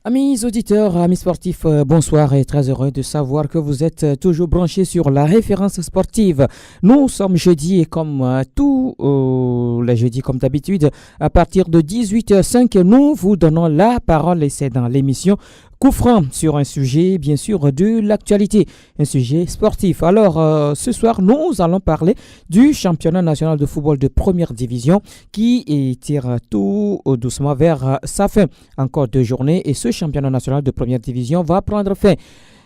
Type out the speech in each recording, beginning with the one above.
Amis auditeurs, amis sportifs, bonsoir et très heureux de savoir que vous êtes toujours branchés sur la référence sportive. Nous sommes jeudi et comme tous les jeudis comme d'habitude, à partir de 18h05, nous vous donnons la parole et c'est dans l'émission Coup franc sur un sujet bien sûr de l'actualité, un sujet sportif. Alors ce soir, nous allons parler du championnat national de football de première division qui tire tout doucement vers sa fin. Encore 2 journées et ce championnat national de première division va prendre fin.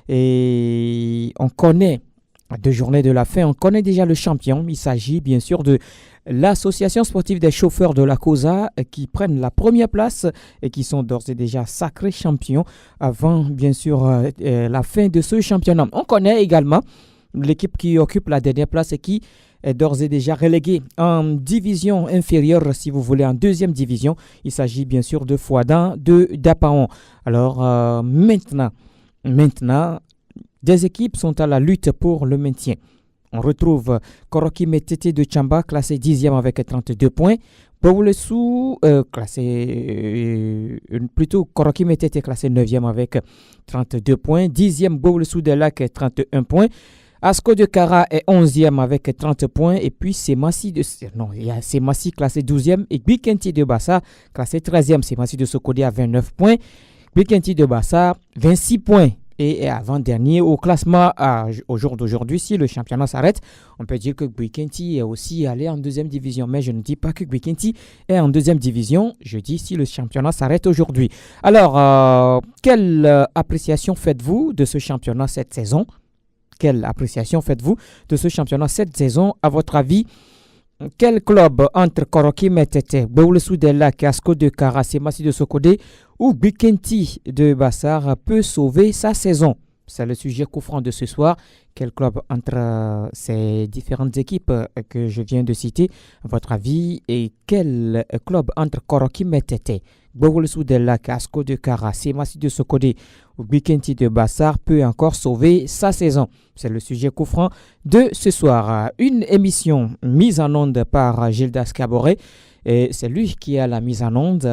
Et on connaît, à 2 journées de la fin, on connaît déjà le champion. Il s'agit bien sûr de l'association sportive des chauffeurs de la COSA qui prennent la première place et qui sont d'ores et déjà sacrés champions avant bien sûr la fin de ce championnat. On connaît également l'équipe qui occupe la dernière place et qui est d'ores et déjà reléguée en division inférieure, si vous voulez, en deuxième division. Il s'agit bien sûr de Fouadan, de Dapaon. Alors maintenant, des équipes sont à la lutte pour le maintien. On retrouve Koroki Metete de Tchamba, classé 10e avec 32 points. Bowlesou, Koroki Metete, classé 9e avec 32 points. 10e, Bowlesou de Lac, 31 points. Asco de Kara est 11e avec 30 points. Et puis, Semassi classé 12e. Et Bikenti de Bassa, classé 13e. Semassi de Sokode à 29 points. Bikenti de Bassa, 26 points. Et avant-dernier au classement au jour d'aujourd'hui, si le championnat s'arrête, on peut dire que Bikenti est aussi allé en deuxième division. Mais je ne dis pas que Bikenti est en deuxième division. Je dis si le championnat s'arrête aujourd'hui. Alors, quelle appréciation faites-vous de ce championnat cette saison? Quelle appréciation faites-vous de ce championnat cette saison? À votre avis, quel club entre Koroki Metete, Bowlesou de Lac, Asco de Kara, Semassi de Sokode ou Bikenti de Bassar peut sauver sa saison? C'est le sujet coup franc de ce soir. Quel club entre ces différentes équipes que je viens de citer, à votre avis, et quel club entre Koroki Metete, Bowlesou de Lac, Asco de Kara, Semassi de Sokode ou Bikenti de Bassar peut encore sauver sa saison? C'est le sujet coup franc de ce soir. Une émission mise en onde par Gildas Caboret. Et c'est lui qui est à la mise en onde.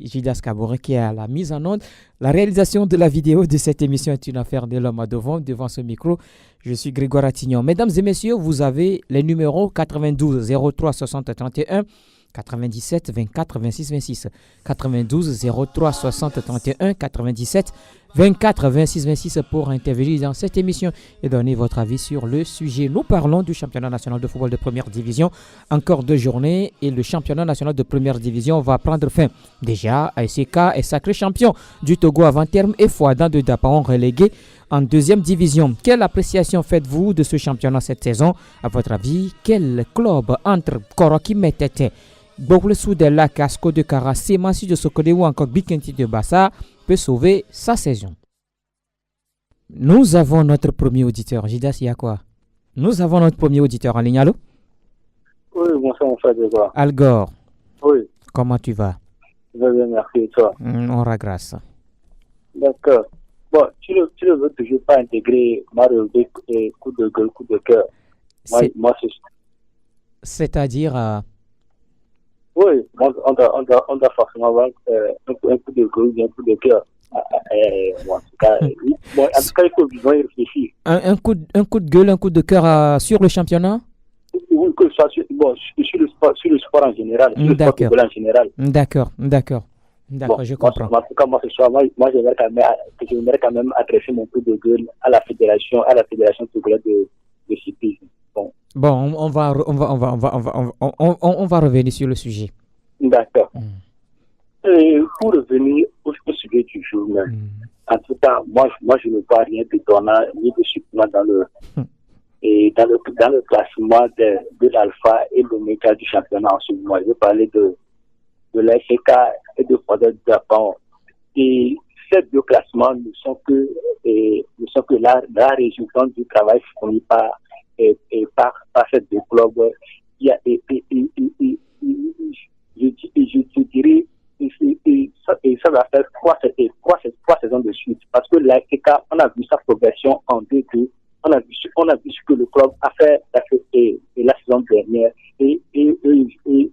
Gildas Caboret, qui est à la mise en onde. La réalisation de la vidéo de cette émission est une affaire de l'homme à devant ce micro. Je suis Grégoire Attignon. Mesdames et messieurs, vous avez les numéros 92 03 60 31. 97 24 26 26 92 03 60 31 97 24 26 26 pour intervenir dans cette émission et donner votre avis sur le sujet. Nous parlons du championnat national de football de première division. Encore 2 journées et le championnat national de première division va prendre fin. Déjà, ASK est sacré champion du Togo avant terme et Fouadan de Dapaon relégué en deuxième division. Quelle appréciation faites-vous de ce championnat cette saison? À votre avis, quel club entre Koroki Metete, Bowlesou de Lac, Asco de Kara, Semassi de Sokode ou encore Bikenti de Bassa peut sauver sa saison? Nous avons notre premier auditeur. Jidas, il y a quoi? Nous avons notre premier auditeur en ligne. Allô? Oui, bonsoir, mon frère Grégoire. Algor. Oui. Comment tu vas? Je vais bien, merci. Et toi? On rend grâce. D'accord. Bon, tu ne veux toujours pas intégrer ma rubrique coup de gueule, coup de cœur. Moi c'est-à-dire... Oui, on doit forcément avoir un coup de gueule, un coup de cœur. En tout cas, il faut bien y réfléchir. Un coup de gueule, un coup de cœur sur le championnat? Oui, que ça sur le sport en général. Sur le sport en général. D'accord, je comprends. En tout cas, moi, ce soir, moi j'aimerais quand même adresser mon coup de gueule à la fédération togolaise de cyclisme. Bon, on va revenir sur le sujet. D'accord. Et pour revenir au sujet du jour même, en tout cas, moi je ne vois rien de donnant ni de supplément dans le classement de l'alpha et l'oméga du championnat en ce moment. Je vais parler de l'AFK et de Fouadan de Dapaon. Et ces deux classements ne sont que la résultante du travail fourni par ces deux clubs. Je dirais, et ça va faire trois saisons de suite. Parce que l'AFK, on a vu sa progression en 2-2. On a vu ce que le club a fait la saison dernière. Et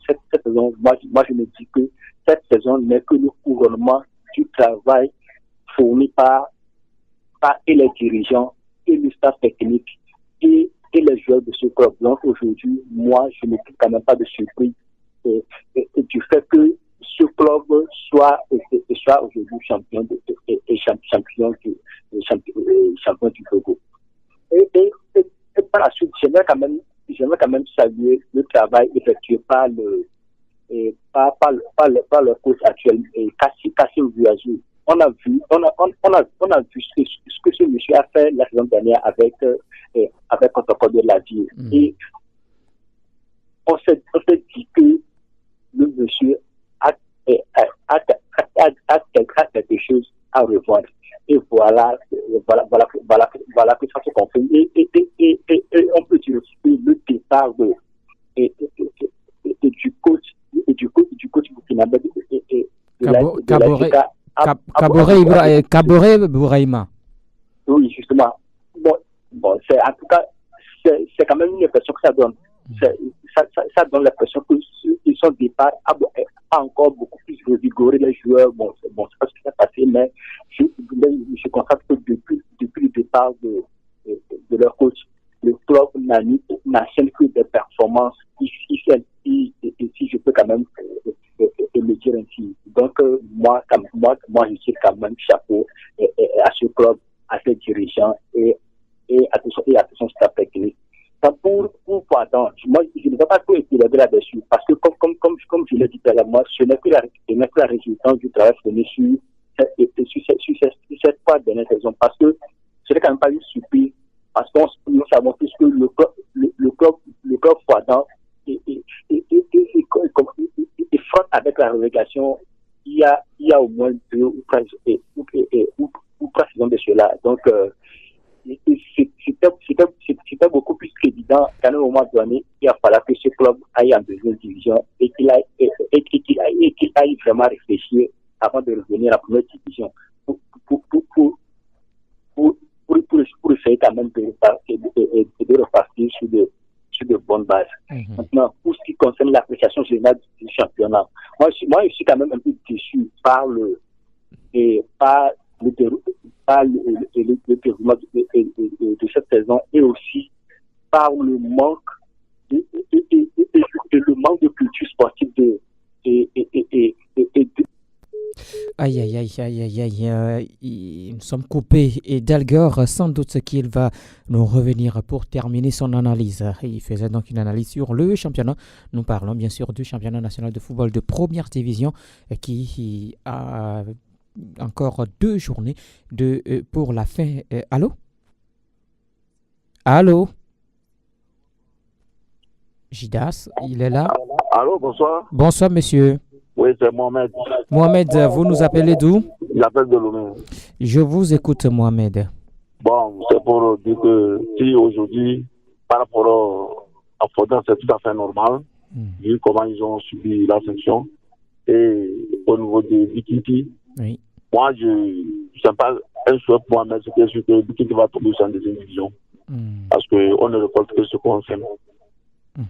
cette saison, moi je me dis que cette saison n'est que le couronnement du travail fourni par et les dirigeants et le staff technique et les joueurs de ce club. Donc aujourd'hui, moi, je ne suis quand même pas de surprise du fait que ce club soit aujourd'hui champion du Togo. Et par la suite, j'aimerais quand même saluer le travail effectué par le coach actuel, Kassim Ouazu. On a vu ce que ce monsieur a fait la saison dernière avec Protocole de la vie. Et on s'est dit que le monsieur a quelque chose à revoir. Et voilà que ça se confirme. Et on peut dire aussi que le départ du coach burkinabé Kaboré Bouraïma. Oui, justement. Bon, c'est en tout cas, c'est quand même une impression que ça donne. Ça donne l'impression que son départ a encore beaucoup plus revigoré les joueurs. Bon, c'est pas ce qui s'est passé, mais je constate que depuis le départ de leur coach, le club n'achète que des performances si je peux quand même le dire ainsi. Donc, moi, je tire quand même chapeau à ce club, à ses dirigeants et à tout son staff technique. Pour Poitin, moi, je ne vais pas trop épiloguer là-dessus, parce que comme je l'ai dit précédemment, ce n'est que la résultante du travail fourni sur cette fois dernière saison, parce que ce n'est quand même pas une surprise, parce que nous savons tous que le club Poitin frotte avec la relégation il y a au moins 2 ou 3 saisons de cela. Donc, c'était beaucoup plus évident qu'à un moment donné, il a fallu que ce club aille en deuxième division et qu'il aille vraiment réfléchir avant de revenir en première division pour essayer quand même de repartir sur de bonnes bases. Maintenant, pour ce qui concerne l'appréciation générale du championnat, moi je suis quand même un peu déçu par le déroulement de cette saison et aussi par le manque de culture sportive nous sommes coupés et Delgor, sans doute qu'il va nous revenir pour terminer son analyse. Il faisait donc une analyse sur le championnat. Nous parlons bien sûr du championnat national de football de première division qui a encore 2 journées pour la fin. Allô Gidas, il est là? Allô, bonsoir. Bonsoir, monsieur. Oui, c'est Mohamed. Mohamed, vous nous appelez d'où? J'appelle de Lomé. Je vous écoute, Mohamed. Bon, c'est pour dire que si aujourd'hui, par rapport à Foda, c'est tout à fait normal, vu comment ils ont subi la sanction. Et au niveau de Bikiti, oui. Moi, je ne sais pas un souhait pour moi, mais c'est sûr que Bikiti va tomber sur la deuxième division. Parce qu'on ne récolte que ce qu'on sème.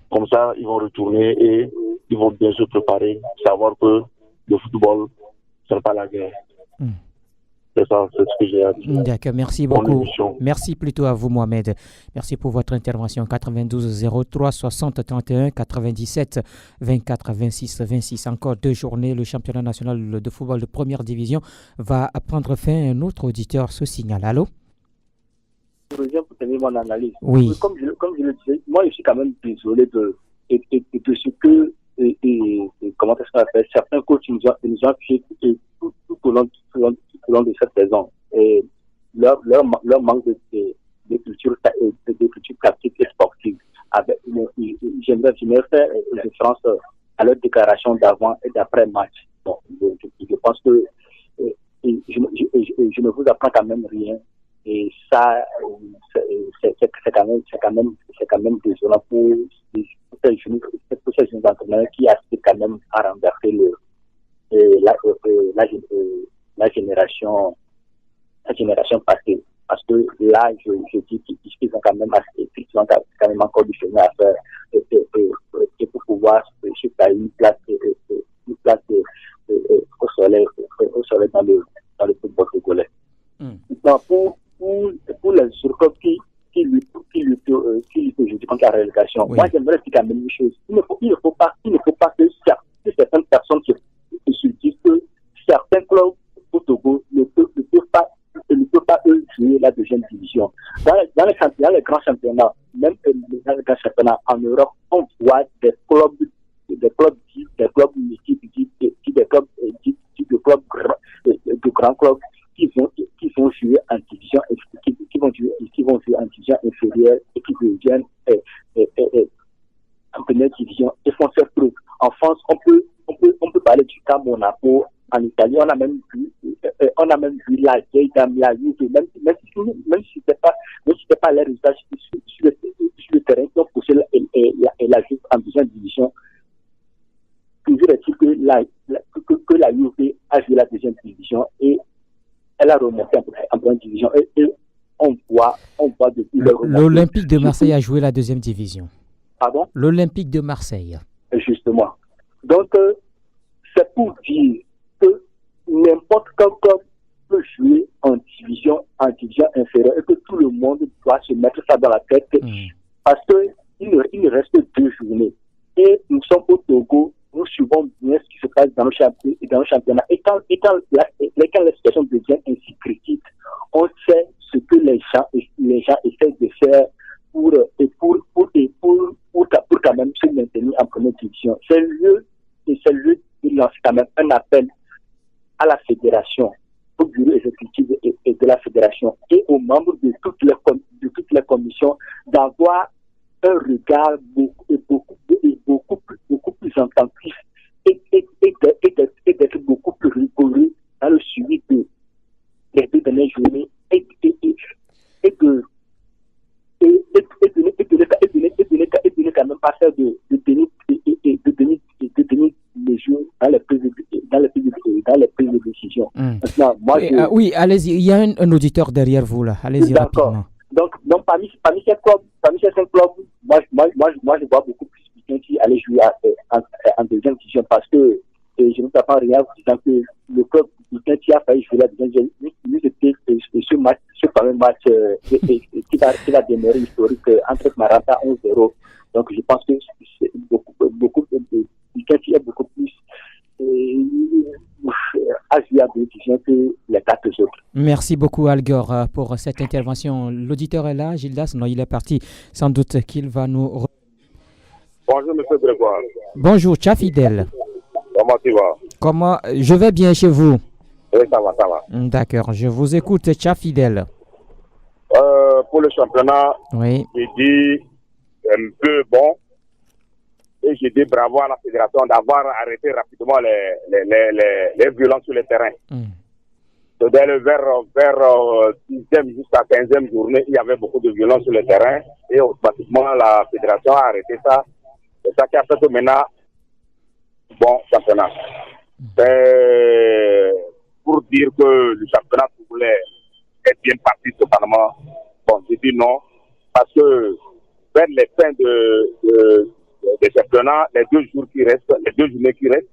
Comme ça, ils vont retourner et ils vont bien se préparer, savoir que le football, ce n'est pas la guerre. C'est ça, c'est ce que j'ai à dire. D'accord, merci beaucoup. Merci plutôt à vous, Mohamed. Merci pour votre intervention. 92 03 60 31 97 24 26 26. Encore 2 journées. Le championnat national de football de première division va prendre fin. Un autre auditeur se signale. Allô? Je reviens pour tenir mon analyse. Oui. Comme je le disais, moi je suis quand même désolé de ce que comment est-ce qu'on appelle, certains coachs nous ont appuyé tout au long de cette saison. Et leur manque de culture tactique et sportive. J'aimerais faire référence à leur déclaration d'avant et d'après match. Bon, je pense que je ne vous apprends quand même rien. Et ça, c'est quand même désolant pour ces jeunes entraîneurs qui aspirent quand même à renverser la génération passée. Parce que là, je dis qu'ils ont quand même encore du chemin à faire et pour pouvoir se faire une place une place au soleil dans le football togolais. Donc, pour les surcoupes qui luttent aujourd'hui contre la relégation, moi j'aimerais dire la même chose. Il ne faut pas que certaines personnes se disent que certains clubs au Togo ne peuvent pas eux jouer la deuxième division. Dans les grands championnats, même dans les grands championnats en Europe, on voit des clubs multiples, de grands clubs qui vont jouer en division inférieure et qui deviennent en première division et font faire preuve. En France, on peut parler du cas Monaco. En Italie, on a même vu la vieille dame, la Juve, même si c'était pas les résultats sur le terrain qui ont poussé la Juve en deuxième division. Toujours est-il que la Juve a joué la deuxième division et elle a remonté en première division. Et on voit depuis l'Olympique de Marseille a joué la deuxième division. Pardon? L'Olympique de Marseille. Justement. Donc, c'est pour dire que n'importe quel club peut jouer en division inférieure et que tout le monde doit se mettre ça dans la tête parce qu'il ne reste 2 journées. Et nous sommes au Togo, nous suivons bien ce qui se passe dans le championnat. Et quand la situation devient ainsi critique, on sait ce que les gens essaient de faire pour quand même se maintenir en première division. C'est lieu de lancer quand même un appel à la fédération, au bureau exécutif et de la fédération et aux membres de toutes les commissions d'avoir un regard beaucoup plus attentif et d'être beaucoup plus rigoureux dans le suivi des 2 dernières journées et de ne quand même pas faire de tenir les jeux dans les prises de décision. Maintenant, oui, allez-y, il y a un auditeur derrière vous là. Allez-y rapidement. Donc parmi ces 5 clubs, moi je vois beaucoup plus qui aller jouer en deuxième division parce que je ne t'apprends rien en vous disant que le club qui a failli jouer la deuxième division, ce fameux match qui va demeurer historique entre Maranta 11-0. Donc je pense que c'est beaucoup qui est beaucoup plus à jouer à deux divisions que les 4 autres. Merci beaucoup Algor pour cette intervention. L'auditeur est là, Gildas, non il est parti. Sans doute qu'il va nous... Bonjour M. Grégoire. Bonjour, Tchafidel. Comment tu vas? Je vais bien chez vous. Oui, ça va. D'accord, je vous écoute, Tchafidel. Pour le championnat, oui. J'ai dit un peu bon et j'ai dit bravo à la fédération d'avoir arrêté rapidement les violences sur le terrain. Vers 6e jusqu'à 15e journée, il y avait beaucoup de violences sur le terrain et automatiquement la fédération a arrêté ça. C'est ça qui a fait que maintenant, bon championnat. C'est pour dire que le championnat togolais est bien parti totalement. Bon, j'ai dit non, parce que vers les fins des championnats, les 2 jours qui restent, les 2 journées qui restent,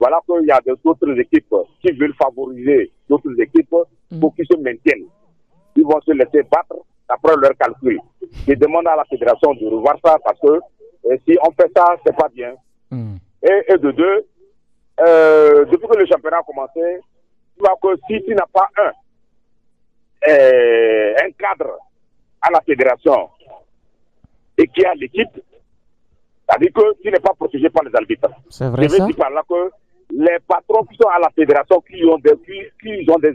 voilà qu'il y a d'autres équipes qui veulent favoriser d'autres équipes pour qu'ils se maintiennent. Ils vont se laisser battre après leur calcul. Je demande à la fédération de revoir ça parce que si on fait ça, c'est pas bien. Et de 2, depuis que le championnat a commencé, tu vois que si tu n'as pas un cadre à la fédération et qui a l'équipe, c'est-à-dire que tu n'es pas protégé par les arbitres. C'est vrai. Je veux dire par là que les patrons qui sont à la fédération, qui ont des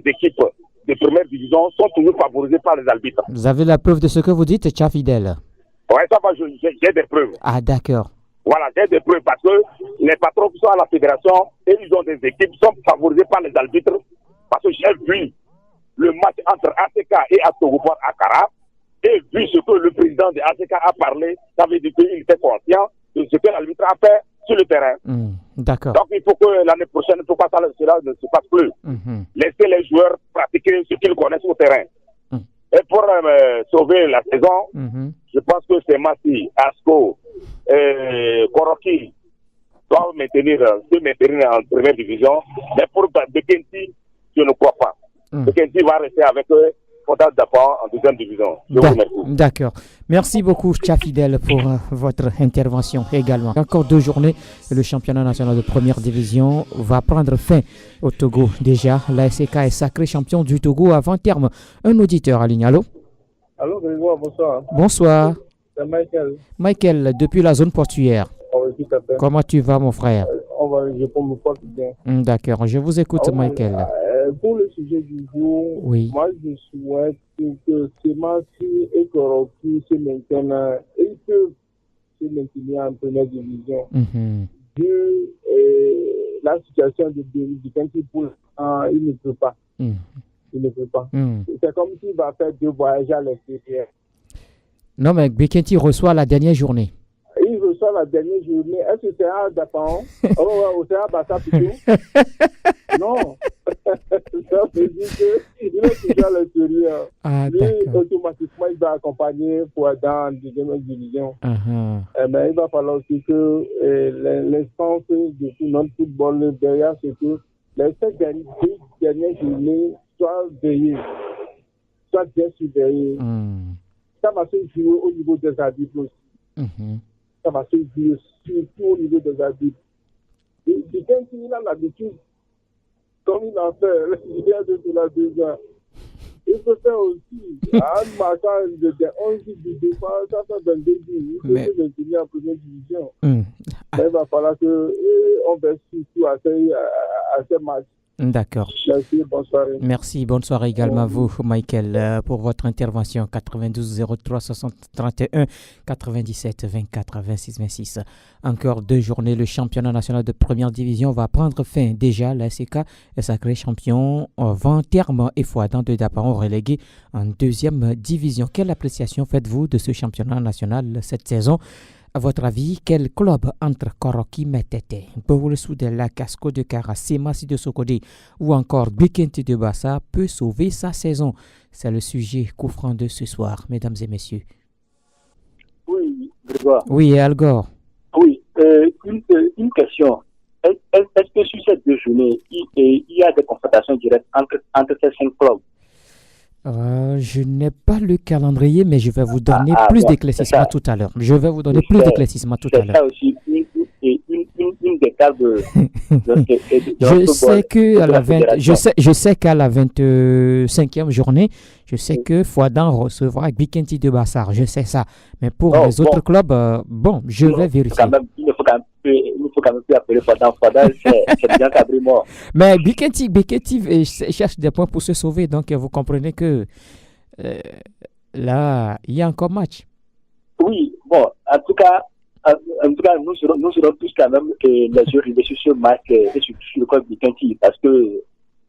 équipes de première division, sont toujours favorisés par les arbitres. Vous avez la preuve de ce que vous dites, Tchafidel? Oui, ça va, j'ai des preuves. Ah, d'accord. Voilà, j'ai des preuves parce que les patrons qui sont à la fédération et ils ont des équipes sont favorisés par les arbitres. Parce que j'ai vu le match entre ACK et Astogopor Akara et vu ce que le président de ACK a parlé, ça veut dire qu'il était conscient de ce que l'arbitre a fait sur le terrain. D'accord. Donc il faut que l'année prochaine, pourquoi cela ne se passe plus. Laissez les joueurs pratiquer ce qu'ils connaissent au terrain. Et pour sauver la saison, je pense que c'est Massi, Asko, Koroki doivent se maintenir en première division. Mais pour Bekenti, je ne crois pas. Bekenti va rester avec eux. En deuxième division. D'accord. Merci beaucoup, Tchafidel, pour votre intervention également. Encore 2 journées, le championnat national de première division va prendre fin au Togo. Déjà, la SK est sacré champion du Togo avant terme. Un auditeur en ligne. Allô? Allô, Grégoire, bonsoir. Bonsoir. C'est Michael. Michael, depuis la zone portuaire. Oui, tout à fait. Comment tu vas, mon frère? Je peux me porter bien. D'accord, je vous écoute, Michael. Pour le sujet du jour, oui. Moi, je souhaite que Semassi et Koroki se maintiennent. Ils peuvent se maintenir en première division. Vu la situation de Bekenti pour il ne peut pas. Il ne peut pas. C'est comme s'il va faire 2 voyages à l'extérieur. Non, mais Bekenti reçoit la dernière journée. Il reçoit la dernière journée. Est-ce que c'est à Dapan? C'est à Bassa plutôt? Non. Ça veut dire qu'il est toujours à l'extérieur. Lui, automatiquement, il va accompagner pour être dans la deuxième division. Mais il va falloir aussi que l'instance de tout notre football derrière, c'est que les 5 dernières journées soient veillées, soient bien surveillées. Ça va se jouer au niveau des arbitres aussi. Ça va se jouer surtout au niveau des arbitres. Quelqu'un qui a l'habitude, comme il a fait, il y a de la 2 ans. Il peut faire aussi, en marquant de 11 du départ, ça fait 22 buts. Il peut se maintenir en première division. Mais il va falloir qu'on verse surtout à ces matchs. D'accord. Merci, bonne soirée. Merci, bonne soirée également à vous, Michael, pour votre intervention. 92 03 60 31 97 24 26 26. Encore 2 journées, le championnat national de première division va prendre fin. Déjà, la SK est sacré champion avant terme et Fouadan de Daparon relégué en deuxième division. Quelle appréciation faites-vous de ce championnat national cette saison? À votre avis, quel club entre Koroki Metete, Bowolsou de la Casco de Kara, Semassi de Sokode ou encore Bekenti de Bassa peut sauver sa saison? C'est le sujet coup franc de ce soir, mesdames et messieurs. Oui, Grégoire. Oui, Algor. Oui, une question. Est-ce que sur ces 2 journées, il y a des confrontations directes entre ces 5 clubs? Je n'ai pas le calendrier, mais je vais vous donner plus d'éclaircissement tout à l'heure. Je vais vous donner plus d'éclaircissement tout à l'heure. C'est ça aussi une des cas de je sais qu'à la 25e journée, je sais que Fouadan recevra Bekenti de Bassar. Je sais ça. Mais pour les autres clubs, je vais vérifier. Il ne faut quand même plus appeler Fouadan. Fouadan, c'est bien cabri mort. Mais Bekenti cherche des points pour se sauver. Donc, vous comprenez que là, il y a encore match. Oui, bon, en tout cas, nous serons tous quand même les yeux rivés sur ce match et sur le club Bekenti parce que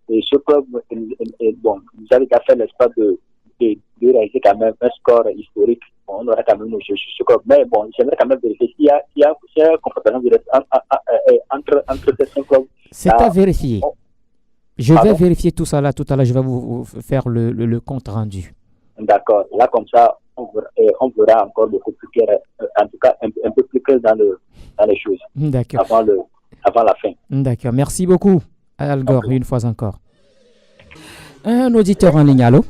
ce club, vous avez déjà fait l'espoir de réaliser quand même un score historique. On aura quand même nos jeux sur ce club. Mais bon, j'aimerais quand même vérifier s'il y a une confrontation directe entre ces 5 clubs. C'est à vérifier. Je vais vérifier tout ça là tout à l'heure. Je vais vous faire le compte rendu. D'accord. Là, comme ça, on verra encore beaucoup plus clair, en tout cas un peu plus clair dans les choses. D'accord. Avant la fin. D'accord. Merci beaucoup, Algor, une fois encore. Un auditeur en ligne, allô?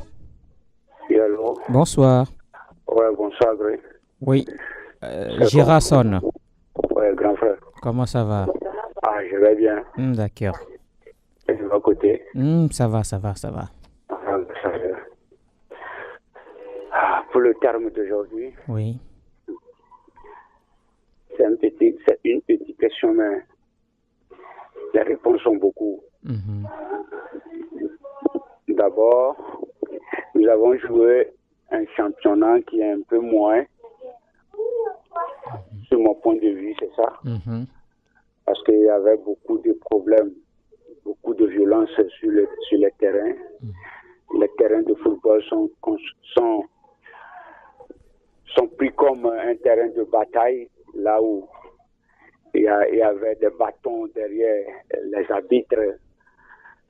Oui, allô? Bonsoir. Oui, bonsoir, Gré. Oui. Gérard sonne. Oui, grand frère. Comment ça va? Ah, je vais bien. D'accord. Et de votre côté? Ça va. Pour le terme d'aujourd'hui, oui. C'est une petite question, mais les réponses sont beaucoup. D'abord, nous avons joué un championnat qui est un peu moins, sur mon point de vue, c'est ça. Parce qu'il y avait beaucoup de problèmes, beaucoup de violence sur les terrains. Les terrains de football sont pris comme un terrain de bataille, là où il y avait des bâtons derrière les arbitres,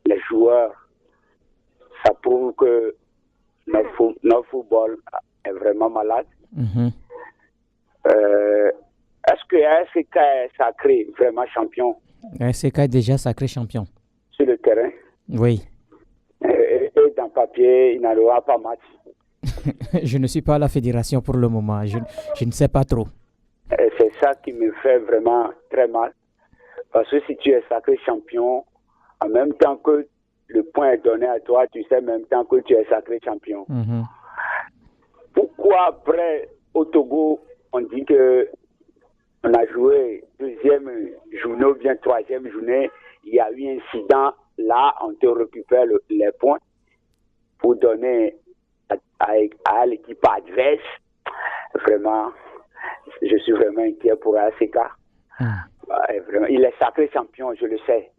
les joueurs. Ça prouve que notre football est vraiment malade. Est-ce que ASK est sacré vraiment champion. ASK est déjà sacré champion. Sur le terrain. Oui. Et dans papier, il n'aura pas match. Je ne suis pas à la fédération pour le moment. Je ne sais pas trop. Et c'est ça qui me fait vraiment très mal. Parce que si tu es sacré champion, en même temps que le point est donné à toi, tu sais en même temps que tu es sacré champion. Mm-hmm. Pourquoi après au Togo, on dit que on a joué deuxième journée ou bien troisième journée, il y a eu un incident, là on te récupère les points pour donner à l'équipe adverse. Vraiment, je suis vraiment inquiet pour ASK. Vraiment, il est sacré champion, je le sais.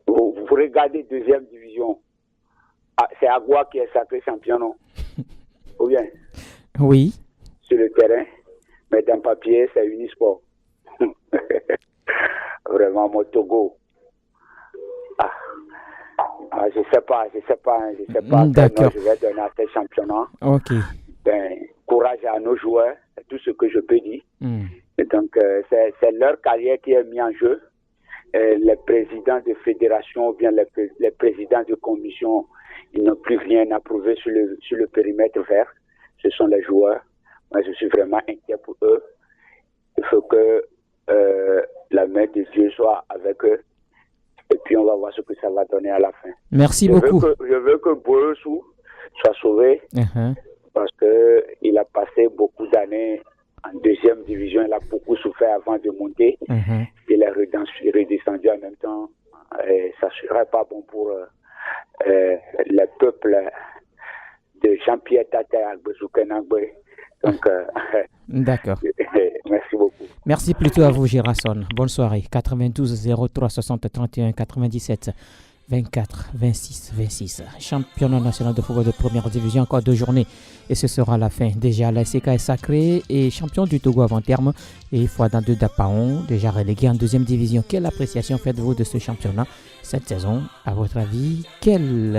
Vous regardez deuxième division, c'est Agua qui est sacré champion, non? Ou bien? Oui. Sur le terrain, mais dans papier, c'est Unisport. Vraiment, mon Togo. Je sais pas D'accord. Je vais donner à ces championnats. Ok. Courage à nos joueurs, c'est tout ce que je peux dire. Et donc, c'est leur carrière qui est mise en jeu. Les présidents de fédération ou bien les présidents de commission, ils n'ont plus rien à prouver sur le périmètre vert. Ce sont les joueurs. Moi, je suis vraiment inquiet pour eux. Il faut que la main de Dieu soit avec eux. Et puis, on va voir ce que ça va donner à la fin. Merci beaucoup. Je veux que Boyosou soit sauvé parce qu'il a passé beaucoup d'années en deuxième division. Il a beaucoup souffert avant de monter. Il est redescendu en même temps. Et ça ne serait pas bon pour le peuple de Jean-Pierre Tata Agbe. Donc, d'accord. Merci beaucoup. Merci plutôt à vous, Gérasson. Bonne soirée. 92 03 60 31 97 24 26 26. Championnat national de football de première division, encore 2 journées et ce sera la fin. Déjà, l'ASK est sacré et champion du Togo avant terme et Fouadan de Dapaon, déjà relégué en deuxième division. Quelle appréciation faites-vous de ce championnat cette saison? À votre avis, quel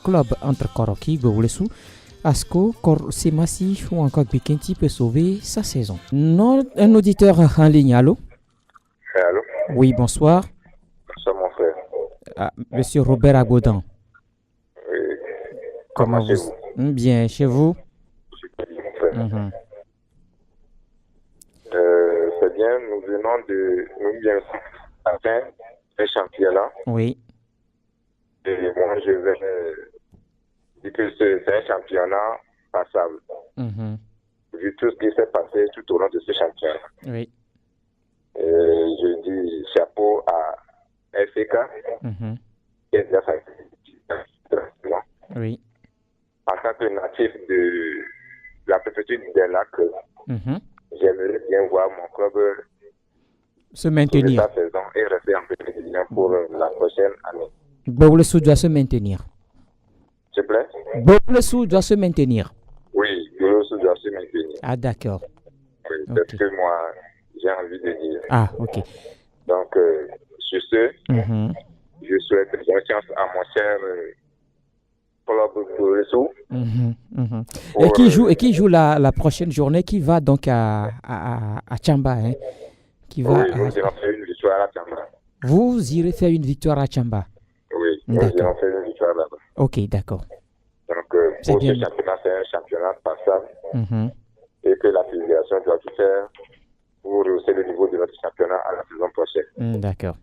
club entre Koroki, Gowlesou, Asko, c'est Massif ou encore Bikenti peut sauver sa saison? Non, un auditeur en ligne, allô? Allô? Oui, bonsoir. Bonsoir mon frère. Monsieur Robert Agodan. Oui. Comment vous? Bien, chez vous? C'est bien mon frère. C'est bien, nous venons atteindre un championnat. Oui. Et moi je vais dire que c'est un championnat passable. Vu tout ce qui s'est passé tout au long de ce championnat. Oui. Je dis chapeau à FK, qui est déjà facile. Oui. En tant que natif de la préfecture des Lacs, j'aimerais bien voir mon club se maintenir sa saison et rester en première division pour la prochaine année. Bowlesou doit se maintenir. S'il te plaît? Bowlesou doit se maintenir. Oui, Bowlesou doit se maintenir. Ah, d'accord. Oui, c'est ce que moi j'ai envie de dire. Ah, ok. Donc, sur ce, je souhaite bonne chance à mon cher club Bowlesou. Et qui joue la prochaine journée, qui va donc à Tchamba, hein? Oui, nous irons faire une victoire à Tchamba. Vous irez faire une victoire à Tchamba? Oui, nous irons faire une victoire là-bas. Ok, d'accord. Donc, pour ce championnat, c'est un championnat passable. Et que la fédération doit tout faire pour rehausser le niveau de notre championnat à la saison prochaine. D'accord.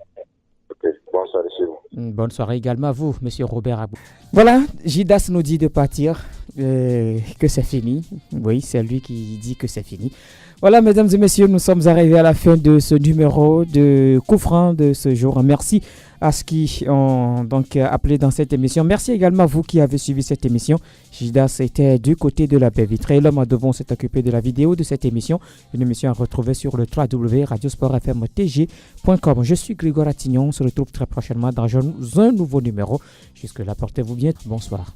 Ok, bonne soirée chez vous. Bonne soirée également à vous, monsieur Robert Abou. Voilà, Jidas nous dit de partir, que c'est fini. Oui, c'est lui qui dit que c'est fini. Voilà, mesdames et messieurs, nous sommes arrivés à la fin de ce numéro de coup franc de ce jour. Merci à ceux qui ont donc appelé dans cette émission. Merci également à vous qui avez suivi cette émission. Jidas était du côté de la baie vitrée. L'homme à devant s'est occupé de la vidéo de cette émission. Une émission à retrouver sur le www.radiosportfmtg.com. Je suis Grégoire Attignon. On se retrouve très prochainement dans un nouveau numéro. Jusque-là, portez-vous bien. Bonsoir.